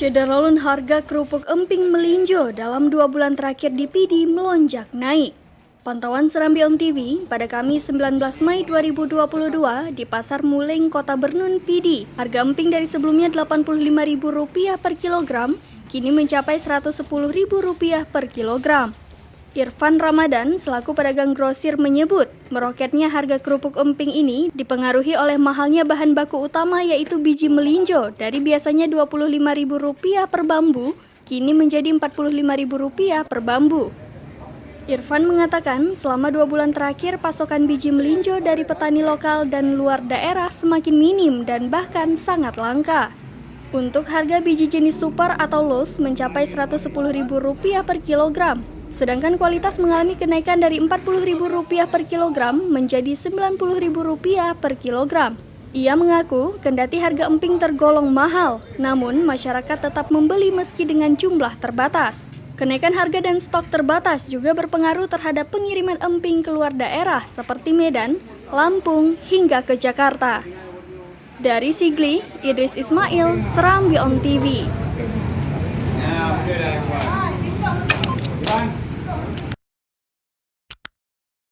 Syederalun harga kerupuk emping melinjo dalam 2 bulan terakhir di Pidi melonjak naik. Pantauan Serambi On TV pada Kamis 19 Mei 2022 di Pasar Muleng, Kota Bernun, Pidi. Harga emping dari sebelumnya Rp85.000 per kilogram, kini mencapai Rp110.000 per kilogram. Irfan Ramadan selaku pedagang grosir menyebut meroketnya harga kerupuk emping ini dipengaruhi oleh mahalnya bahan baku utama yaitu biji melinjo dari biasanya Rp25.000 per bambu kini menjadi Rp45.000 per bambu. Irfan mengatakan selama 2 bulan terakhir pasokan biji melinjo dari petani lokal dan luar daerah semakin minim dan bahkan sangat langka. Untuk harga biji jenis super atau lows mencapai Rp110.000 per kilogram. Sedangkan kualitas mengalami kenaikan dari Rp40.000 per kilogram menjadi Rp90.000 per kilogram. Ia mengaku kendati harga emping tergolong mahal, namun masyarakat tetap membeli meski dengan jumlah terbatas. Kenaikan harga dan stok terbatas juga berpengaruh terhadap pengiriman emping keluar daerah seperti Medan, Lampung, hingga ke Jakarta. Dari Sigli, Idris Ismail, Serambi On TV.